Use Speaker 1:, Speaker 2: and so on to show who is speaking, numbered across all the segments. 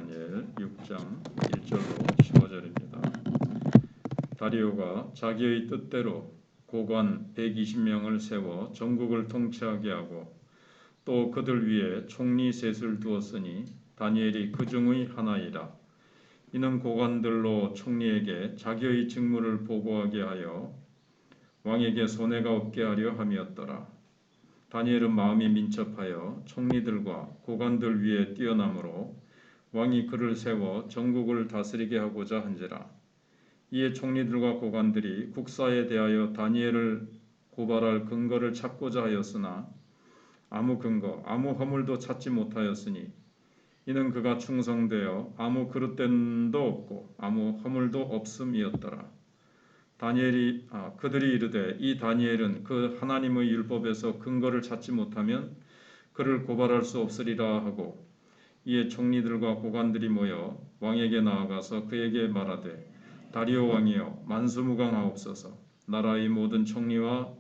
Speaker 1: 다니엘 6장 1절로 15절입니다. 다리오가 자기의 뜻대로 고관 120명을 세워 전국을 통치하게 하고 또 그들 위에 총리 셋을 두었으니 다니엘이 그 중의 하나이라. 이는 고관들로 총리에게 자기의 직무를 보고하게 하여 왕에게 손해가 없게 하려 함이었더라. 다니엘은 마음이 민첩하여 총리들과 고관들 위에 뛰어나므로 왕이 그를 세워 전국을 다스리게 하고자 한지라. 이에 총리들과 고관들이 국사에 대하여 다니엘을 고발할 근거를 찾고자 하였으나 아무 근거, 아무 허물도 찾지 못하였으니 이는 그가 충성되어 아무 그릇됨도 없고 아무 허물도 없음이었더라. 그들이 이르되 이 다니엘은 그 하나님의 율법에서 근거를 찾지 못하면 그를 고발할 수 없으리라 하고 이에 총리들과 고관들이 모여 왕에게 나아가서 그에게 말하되 다리오 왕이여 만수무강하옵소서. 나라의 모든 총리와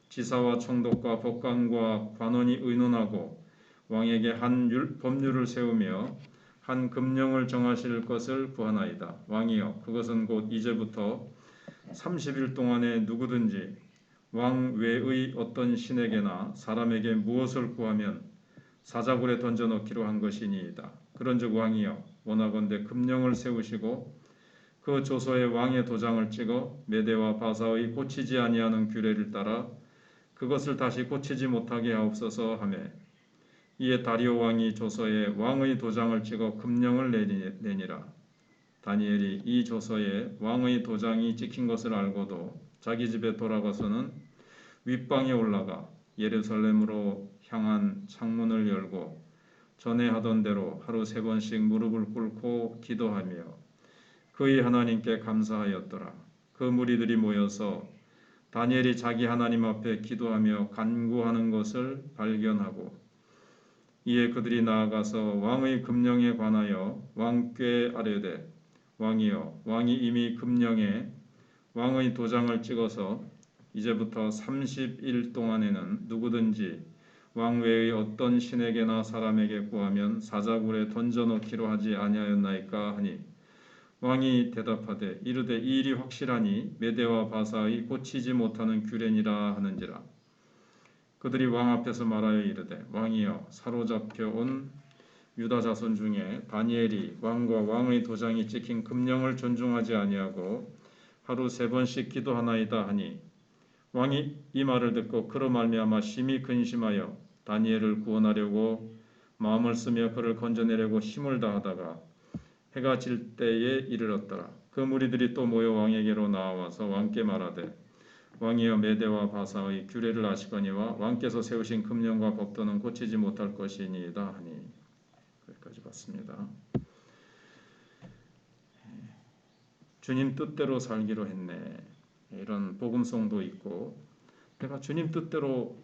Speaker 1: 지사와 총독과 법관과 관원이 의논하고 왕에게 한 법률을 세우며 한 금령을 정하실 것을 구하나이다. 왕이여 그것은 곧 이제부터 30일 동안에 누구든지 왕 외의 어떤 신에게나 사람에게 무엇을 구하면 사자굴에 던져넣기로 한 것이니이다. 그런즉 왕이여 원하건대 금령을 세우시고 그 조서에 왕의 도장을 찍어 메대와 바사의 고치지 아니하는 규례를 따라 그것을 다시 고치지 못하게 하옵소서 하며 이에 다리오 왕이 조서에 왕의 도장을 찍어 금령을 내니라. 다니엘이 이 조서에 왕의 도장이 찍힌 것을 알고도 자기 집에 돌아가서는 윗방에 올라가 예루살렘으로 향한 창문을 열고 전에 하던 대로 하루 3번씩 무릎을 꿇고 기도하며 그의 하나님께 감사하였더라. 그 무리들이 모여서 다니엘이 자기 하나님 앞에 기도하며 간구하는 것을 발견하고 이에 그들이 나아가서 왕의 금령에 관하여 왕께 아뢰되 왕이여 왕이 이미 금령에 왕의 도장을 찍어서 이제부터 30일 동안에는 누구든지 왕 외의 어떤 신에게나 사람에게 구하면 사자굴에 던져넣기로 하지 아니하였나이까 하니 왕이 대답하되 이르되 이 일이 확실하니 메대와 바사의 고치지 못하는 규례니라 하는지라. 그들이 왕 앞에서 말하여 이르되 왕이여 사로잡혀 온 유다 자손 중에 다니엘이 왕과 왕의 도장이 찍힌 금령을 존중하지 아니하고 하루 3번씩 기도하나이다 하니 왕이 이 말을 듣고 그로 말미암아 심히 근심하여 다니엘을 구원하려고 마음을 쓰며 그를 건져내려고 힘을 다하다가 해가 질 때에 이르렀더라. 그 무리들이 또 모여 왕에게로 나와서 왕께 말하되 왕이여 메대와 바사의 규례를 아시거니와 왕께서 세우신 금령과 법도는 고치지 못할 것이니이다 하니 여기까지 봤습니다. 주님 뜻대로 살기로 했네. 이런 복음송도 있고 내가 주님 뜻대로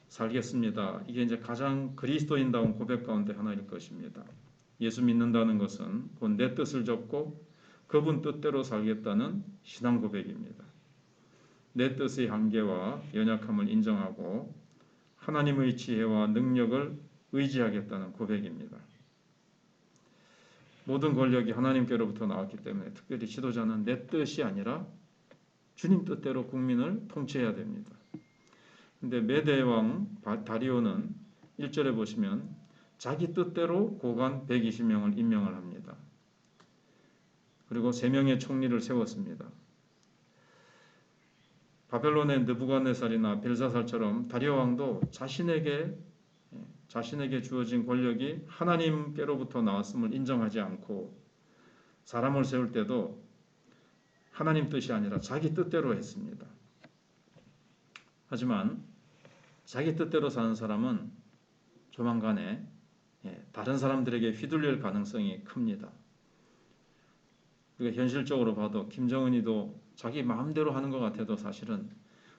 Speaker 1: 살겠습니다. 이게 이제 가장 그리스도인다운 고백 가운데 하나일 것입니다. 예수 믿는다는 것은 곧 내 뜻을 접고 그분 뜻대로 살겠다는 신앙 고백입니다. 내 뜻의 한계와 연약함을 인정하고 하나님의 지혜와 능력을 의지하겠다는 고백입니다. 모든 권력이 하나님께로부터 나왔기 때문에 특별히 지도자는 내 뜻이 아니라 주님 뜻대로 국민을 통치해야 됩니다. 근데 메대 왕 다리오는 1절에 보시면 자기 뜻대로 고관 120명을 임명을 합니다. 그리고 3명의 총리를 세웠습니다. 바벨론의 느부갓네살이나 벨사살처럼 다리오 왕도 자신에게 주어진 권력이 하나님께로부터 나왔음을 인정하지 않고 사람을 세울 때도 하나님 뜻이 아니라 자기 뜻대로 했습니다. 하지만 자기 뜻대로 사는 사람은 조만간에 다른 사람들에게 휘둘릴 가능성이 큽니다. 우리가 현실적으로 봐도 김정은이도 자기 마음대로 하는 것 같아도 사실은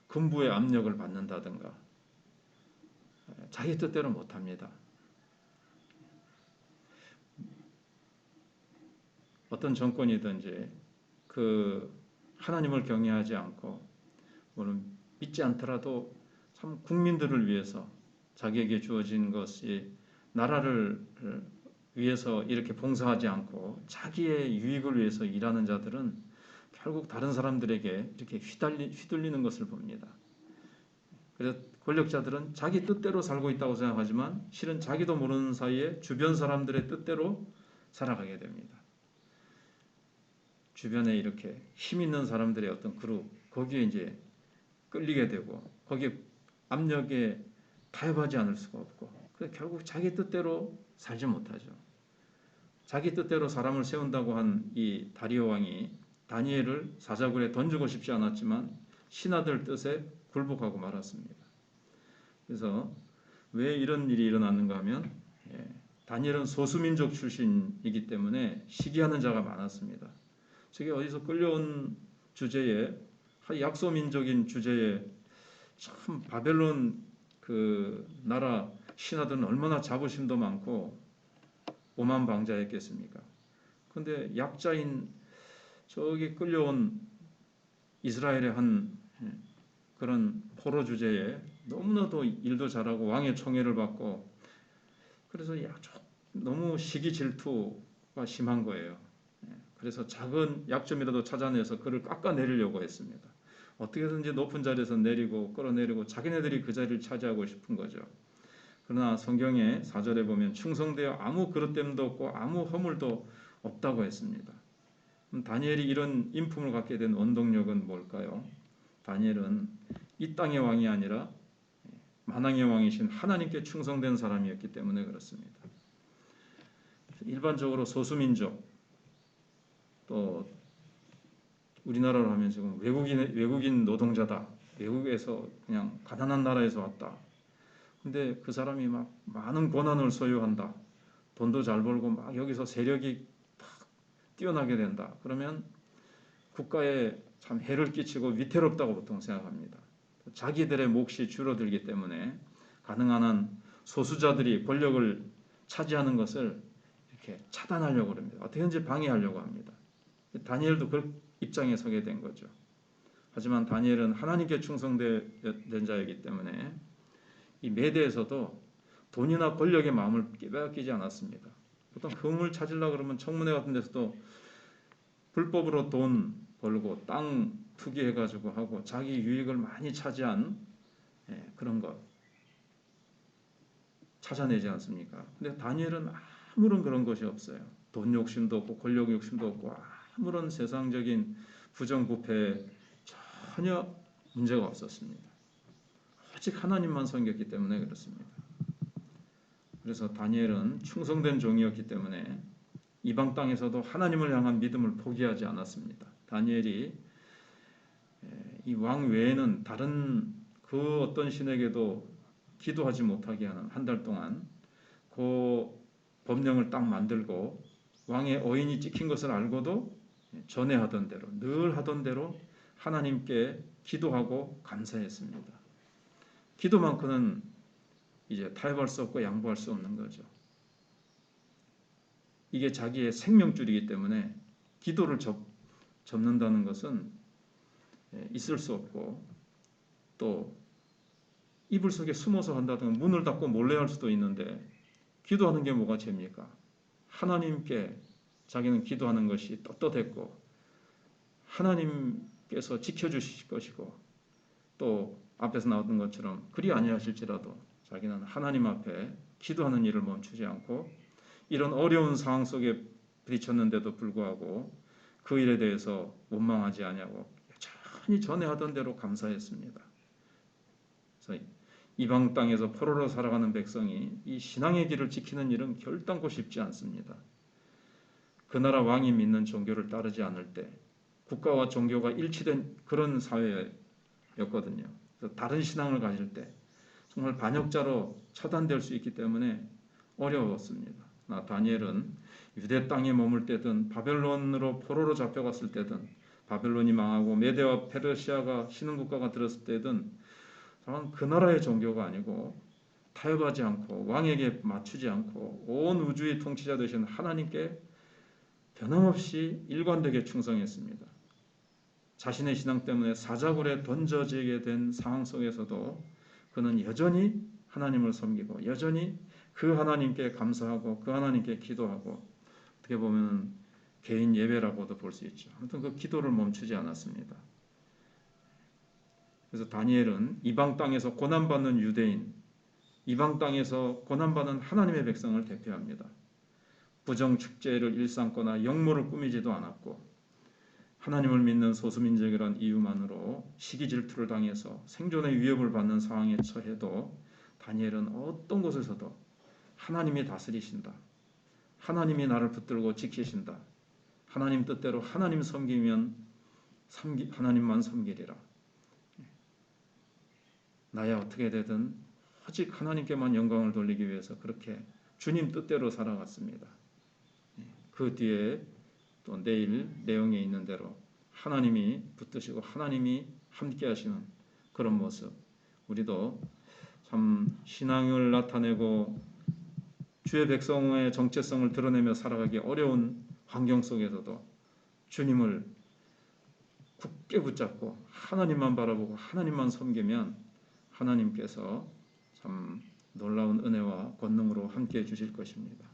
Speaker 1: 군부의 압력을 받는다든가 자기 뜻대로 못합니다. 어떤 정권이든지 그 하나님을 경외하지 않고 물론 믿지 않더라도 참 국민들을 위해서 자기에게 주어진 것이 나라를 위해서 이렇게 봉사하지 않고 자기의 유익을 위해서 일하는 자들은 결국 다른 사람들에게 이렇게 휘둘리는 것을 봅니다. 그래서 권력자들은 자기 뜻대로 살고 있다고 생각하지만 실은 자기도 모르는 사이에 주변 사람들의 뜻대로 살아가게 됩니다. 주변에 이렇게 힘 있는 사람들의 어떤 그룹, 거기에 이제 끌리게 되고 거기에 압력에 타협하지 않을 수가 없고 그래서 결국 자기 뜻대로 살지 못하죠. 자기 뜻대로 사람을 세운다고 한 이 다리오 왕이 다니엘을 사자굴에 던지고 싶지 않았지만 신하들 뜻에 굴복하고 말았습니다. 그래서 왜 이런 일이 일어났는가 하면 다니엘은 소수민족 출신이기 때문에 시기하는 자가 많았습니다. 저게 어디서 끌려온 주제에 약소민족인 주제에 참 바벨론 그 나라 신하들은 얼마나 자부심도 많고 오만방자했겠습니까? 그런데 약자인 저기 끌려온 이스라엘의 한 그런 포로 주제에 너무나도 일도 잘하고 왕의 총애를 받고 그래서 너무 시기 질투가 심한 거예요. 그래서 작은 약점이라도 찾아내서 그를 깎아내리려고 했습니다. 어떻게든지 높은 자리에서 내리고 끌어내리고 자기네들이 그 자리를 차지하고 싶은 거죠. 그러나 성경의 4절에 보면 충성되어 아무 그릇됨도 없고 아무 허물도 없다고 했습니다. 다니엘이 이런 인품을 갖게 된 원동력은 뭘까요? 다니엘은 이 땅의 왕이 아니라 만왕의 왕이신 하나님께 충성된 사람이었기 때문에 그렇습니다. 일반적으로 소수민족 또 우리나라로 하면 지금 외국인 노동자다. 외국에서 그냥 가난한 나라에서 왔다. 근데 그 사람이 막 많은 권한을 소유한다. 돈도 잘 벌고 막 여기서 세력이 뛰어나게 된다. 그러면 국가에 참 해를 끼치고 위태롭다고 보통 생각합니다. 자기들의 몫이 줄어들기 때문에 가능한 한 소수자들이 권력을 차지하는 것을 이렇게 차단하려고 합니다. 어떻게든지 방해하려고 합니다. 다니엘도 그 입장에 서게 된 거죠. 하지만 다니엘은 하나님께 충성된 자이기 때문에 이 메대에서도 돈이나 권력의 마음을 빼앗기지 않았습니다. 보통 금을 찾으려고 그러면 청문회 같은 데서도 불법으로 돈 벌고 땅 투기해가지고 하고 자기 유익을 많이 차지한 그런 것 찾아내지 않습니까? 근데 다니엘은 아무런 그런 것이 없어요. 돈 욕심도 없고 권력 욕심도 없고 아무런 세상적인 부정부패에 전혀 문제가 없었습니다. 오직 하나님만 섬겼기 때문에 그렇습니다. 그래서 다니엘은 충성된 종이었기 때문에 이방 땅에서도 하나님을 향한 믿음을 포기하지 않았습니다. 다니엘이 이 왕 외에는 다른 그 어떤 신에게도 기도하지 못하게 하는 한 달 동안 그 법령을 딱 만들고 왕의 어인이 찍힌 것을 알고도 전에 하던 대로 늘 하던 대로 하나님께 기도하고 감사했습니다. 기도만큼은 이제 타협할 수 없고 양보할 수 없는 거죠. 이게 자기의 생명줄이기 때문에 기도를 접는다는 것은 있을 수 없고 또 이불 속에 숨어서 한다든가 문을 닫고 몰래 할 수도 있는데 기도하는 게 뭐가 죄입니까? 하나님께 자기는 기도하는 것이 떳떳했고 하나님께서 지켜주실 것이고 또 앞에서 나왔던 것처럼 그리 아니하실지라도 자기는 하나님 앞에 기도하는 일을 멈추지 않고 이런 어려운 상황 속에 부딪혔는데도 불구하고 그 일에 대해서 원망하지 아니하고 여전히 전에 하던 대로 감사했습니다. 그래서 이방 땅에서 포로로 살아가는 백성이 이 신앙의 길을 지키는 일은 결단코 쉽지 않습니다. 그 나라 왕이 믿는 종교를 따르지 않을 때 국가와 종교가 일치된 그런 사회였거든요. 그래서 다른 신앙을 가질 때 정말 반역자로 처단될 수 있기 때문에 어려웠습니다. 다니엘은 유대 땅에 머물 때든 바벨론으로 포로로 잡혀갔을 때든 바벨론이 망하고 메대와 페르시아가 신흥국가가 들었을 때든 그 나라의 종교가 아니고 타협하지 않고 왕에게 맞추지 않고 온 우주의 통치자 되신 하나님께 변함없이 일관되게 충성했습니다. 자신의 신앙 때문에 사자굴에 던져지게 된 상황 속에서도 그는 여전히 하나님을 섬기고 여전히 그 하나님께 감사하고 그 하나님께 기도하고 어떻게 보면 개인 예배라고도 볼 수 있죠. 아무튼 그 기도를 멈추지 않았습니다. 그래서 다니엘은 이방 땅에서 고난받는 유대인, 이방 땅에서 고난받는 하나님의 백성을 대표합니다. 부정축제를 일삼거나 역모를 꾸미지도 않았고 하나님을 믿는 소수민족이란 이유만으로 시기 질투를 당해서 생존의 위협을 받는 상황에 처해도 다니엘은 어떤 곳에서도 하나님이 다스리신다. 하나님이 나를 붙들고 지키신다. 하나님 뜻대로 하나님 섬기면 하나님만 섬기리라. 나야 어떻게 되든 오직 하나님께만 영광을 돌리기 위해서 그렇게 주님 뜻대로 살아갔습니다. 그 뒤에 또 내일 내용에 있는 대로 하나님이 붙드시고 하나님이 함께 하시는 그런 모습, 우리도 참 신앙을 나타내고 주의 백성의 정체성을 드러내며 살아가기 어려운 환경 속에서도 주님을 굳게 붙잡고 하나님만 바라보고 하나님만 섬기면 하나님께서 참 놀라운 은혜와 권능으로 함께 해 주실 것입니다.